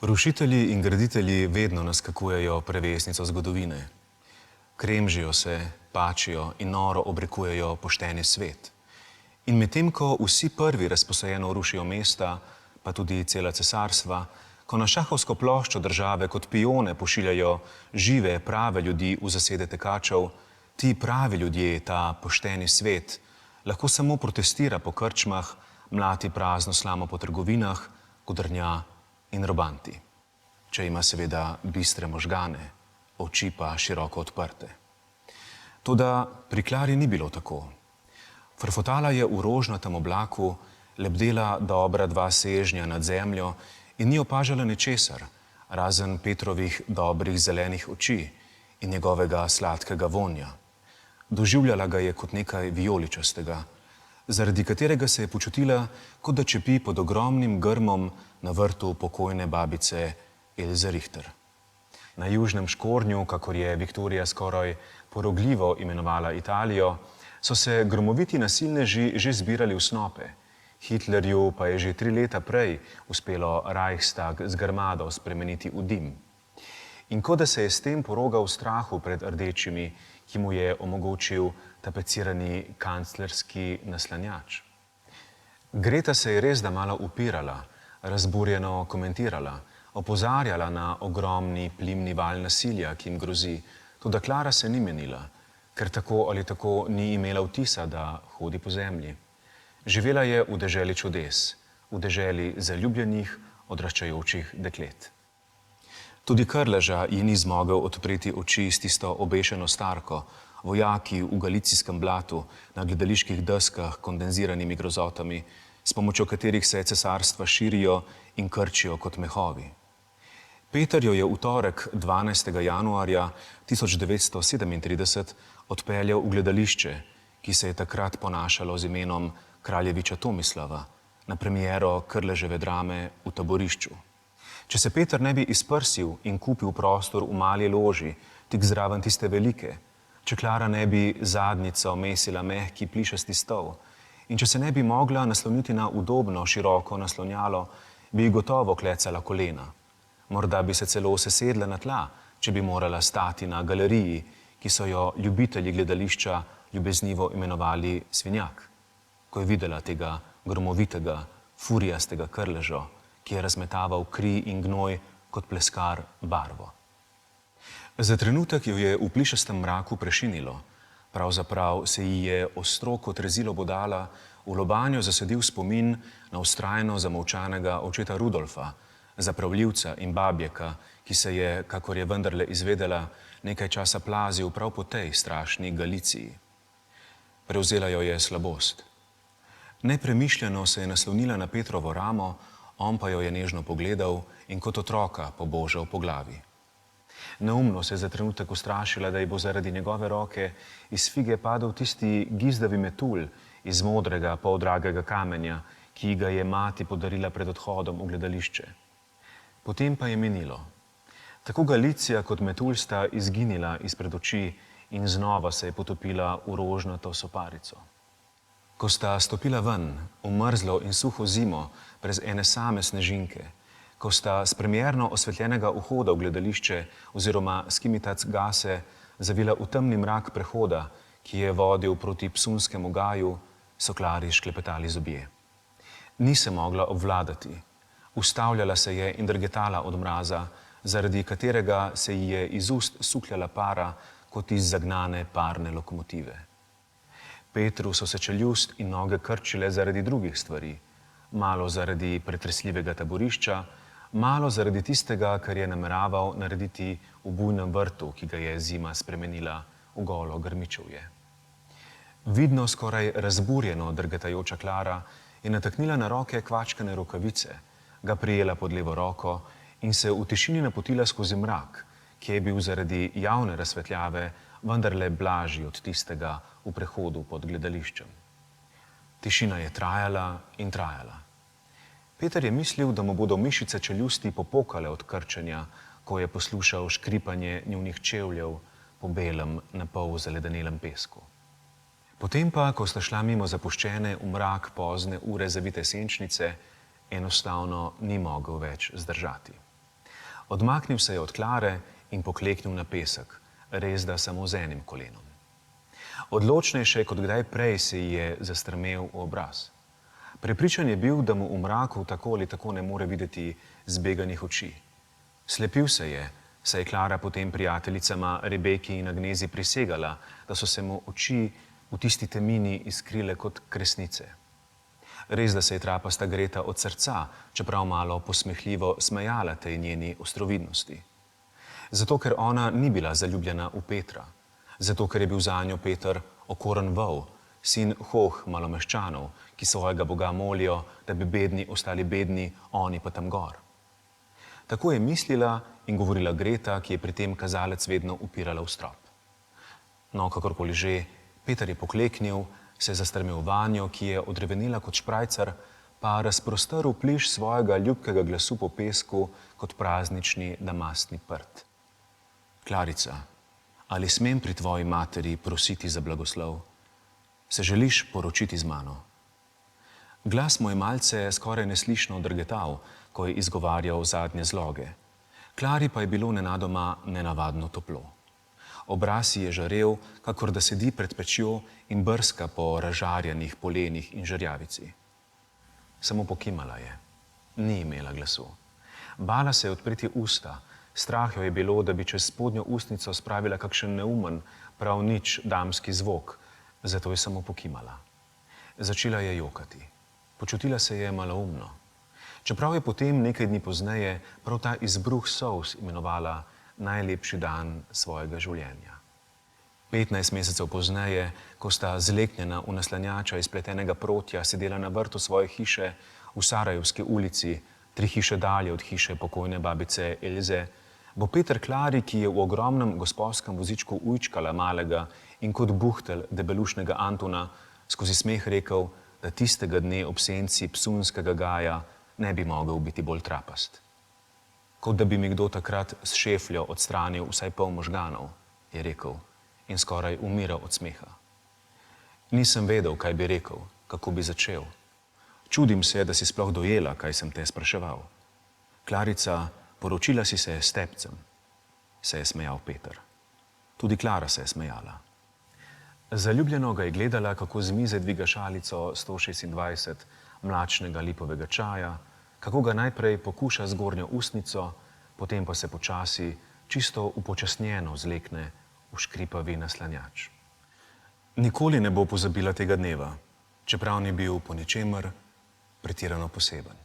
Rušitelji in graditelji vedno naskakujejo prevesnico zgodovine. Kremžijo se, pačijo in noro obrekujejo pošteni svet. In medtem, ko vsi prvi razposajeno rušijo mesta, pa tudi cela cesarstva, ko na šahovsko ploščo države kot pione pošiljajo žive, prave ljudi v zasede tekačev, ti pravi ljudje, ta pošteni svet, lahko samo protestira po krčmah, mlati prazno slamo po trgovinah, godrnja in robanti. Če ima seveda bistre možgane, oči pa široko odprte. Toda pri Klari ni bilo tako. Frfotala je v rožnatem oblaku, lebdela dobra 2 sežnja nad zemljo in ni opažala ničesar, razen Petrovih dobrih zelenih oči in njegovega sladkega vonja. Doživljala ga je kot nekaj vijoličastega, zaradi katerega se je počutila, kot da čepi pod ogromnim grmom na vrtu pokojne babice Elze Richter. Na južnem škornju, kakor je Viktorija skoraj porogljivo imenovala Italijo, so se gromoviti nasilneži že zbirali v snope. Hitlerju pa je že 3 leta prej uspelo Reichstag z grmado spremeniti v dim. In kot da se je s tem porogal strahu pred rdečimi, ki mu je omogočil tapecirani kanclerski naslanjač. Greta se je res da malo upirala, razburjeno komentirala, opozarjala na ogromni plimni val nasilja, ki jim grozi, toda Klara se ni menila, ker tako ali tako ni imela vtisa, da hodi po zemlji. Živela je v deželi čudes, v deželi zaljubljenih, odraščajočih deklet. Tudi Krleža ji ni zmogel odpreti oči s tisto obešeno starko, vojaki v galicijskem blatu, na gledaliških deskah kondenziranimi grozotami, s pomočjo katerih se cesarstva širijo in krčijo kot mehovi. Peter jo je v torek 12. januarja 1937 odpeljal v gledališče, ki se je takrat ponašalo z imenom Kraljeviča Tomislava, na premiero Krleževe drame V taborišču. Če se Peter ne bi izprsil in kupil prostor v mali loži, tik zraven tiste velike, če Klara ne bi zadnjico mesila mehki plišasti stol in če se ne bi mogla nasloniti na udobno, široko naslonjalo, bi ji gotovo klecala kolena. Morda bi se celo sesedla na tla, če bi morala stati na galeriji, ki so jo ljubitelji gledališča ljubeznivo imenovali Svinjak, ko je videla tega gromovitega, furijastega Krležo, ki je razmetaval kri in gnoj kot pleskar barvo. Za trenutek jo je v plišastem mraku prešinilo. Pravzaprav se ji je ostro kot rezilo bodala v lobanjo zasedil spomin na vztrajno zamolčanega očeta Rudolfa, zapravljivca in babjeka, ki se je, kakor je vendarle izvedela, nekaj časa plazil prav po tej strašni Galiciji. Prevzela jo je slabost. Nepremišljeno se je naslonila na Petrovo ramo, on pa jo je nežno pogledal in kot otroka pobožal po glavi. Neumno se je za trenutek ustrašila, da ji bo zaradi njegove roke iz fige padel tisti gizdavi metulj iz modrega, poldragega kamenja, ki ga je mati podarila pred odhodom v gledališče. Potem pa je minilo. Tako Galicija kot metulj sta izginila izpred oči in znova se je potopila v rožnato soparico. Ko sta stopila ven, v mrzlo in suho zimo, brez ene same snežinke, ko sta s premierno osvetljenega vhoda v gledališče oziroma skimitac gase zavila v temni mrak prehoda, ki je vodil proti Psunskemu gaju, so Klari šklepetali zobje. Ni se mogla obvladati. Ustavljala se je in drgetala od mraza, zaradi katerega se ji je iz ust sukljala para kot iz zagnane parne lokomotive. Petru so se čeljust in noge krčile zaradi drugih stvari, malo zaradi pretresljivega taborišča, malo zaradi tistega, kar je nameraval narediti v bujnem vrtu, ki ga je zima spremenila v golo grmičevje. Vidno skoraj razburjeno drgetajoča Klara je nataknila na roke kvačkane rokavice, ga prijela pod levo roko in se v tišini napotila skozi mrak, ki je bil zaradi javne razsvetljave vendarle blažji od tistega v prehodu pod gledališčem. Tišina je trajala in trajala. Peter je mislil, da mu bodo mišice čeljusti popokale od krčenja, ko je poslušal škripanje njunih čevljev po belem, napol zaledenelem pesku. Potem pa, ko sta šla mimo zapuščene v mrak pozne ure zavite senčnice, enostavno ni mogel več zdržati. Odmaknil se je od Klare in pokleknil na pesek, res da samo z enim kolenom. Odločnejše kot kdaj prej se ji je zastrmel v obraz. Prepričan je bil, da mu v mraku tako ali tako ne more videti zbeganih oči. Slepil se je, saj je Klara potem prijateljicama Rebeki in Agnezi prisegala, da so se mu oči v tisti temini iskrile kot kresnice. Res, da se je trapasta Greta od srca, čeprav malo posmehljivo smejala tej njeni ostrovidnosti. Zato, ker ona ni bila zaljubljena v Petra. Zato, ker je bil zanjo Peter okoren vol, sin hoh malomeščanov, ki svojega Boga molijo, da bi bedni ostali bedni, oni pa tam gor. Tako je mislila in govorila Greta, ki je pri tem kazalec vedno upirala v strop. No, kakorkoli že, Peter je pokleknil, se zastrmel vanjo, ki je odrevenila kot šprajcar, pa razprostrl pliš svojega ljubkega glasu po pesku kot praznični damastni prt. Klarica, ali smem pri tvoji materi prositi za blagoslov? Se želiš poročiti z mano? Glas mu je malce skoraj neslišno drgetal, ko je izgovarjal zadnje zloge. Klari pa je bilo nenadoma nenavadno toplo. Obraz je žarel, kakor da sedi pred pečjo in brska po razžarjenih polenih in žerjavici. Samo pokimala je. Ni imela glasu. Bala se je odpreti usta. Strah jo je bilo, da bi čez spodnjo ustnico spravila kakšen neumen, prav nič damski zvok, zato je samo pokimala. Začela je jokati. Počutila se je maloumno. Čeprav je potem nekaj dni pozneje prav ta izbruh solz imenovala najlepši dan svojega življenja. 15 mesecev pozneje, ko sta zleknjena v naslanjača iz pletenega protja sedela na vrtu svoje hiše v Sarajevski ulici, 3 hiše dalje od hiše pokojne babice Elze, bo Peter Klari, ki je v ogromnem gosposkem vozičku ujčkala malega in kot buhtelj debelušnega Antona, skozi smeh rekel, da tistega dne ob senci psunskega gaja ne bi mogel biti bolj trapast. Kot da bi mi kdo takrat s šefljo odstranil vsaj pol možganov, je rekel in skoraj umiral od smeha. Nisem vedel, kaj bi rekel, kako bi začel. Čudim se, da si sploh dojela, kaj sem te spraševal. Klarica, poročila si se s tepcem, se je smejal Peter. Tudi Klara se je smejala. Zaljubljeno ga je gledala, kako z mize dviga šalico 126 mlačnega lipovega čaja, kako ga najprej pokuša z zgornjo ustnico, potem pa se počasi, čisto upočasnjeno zlekne v škripavi naslanjač. Nikoli ne bo pozabila tega dneva, čeprav ni bil po ničemer pretirano poseben.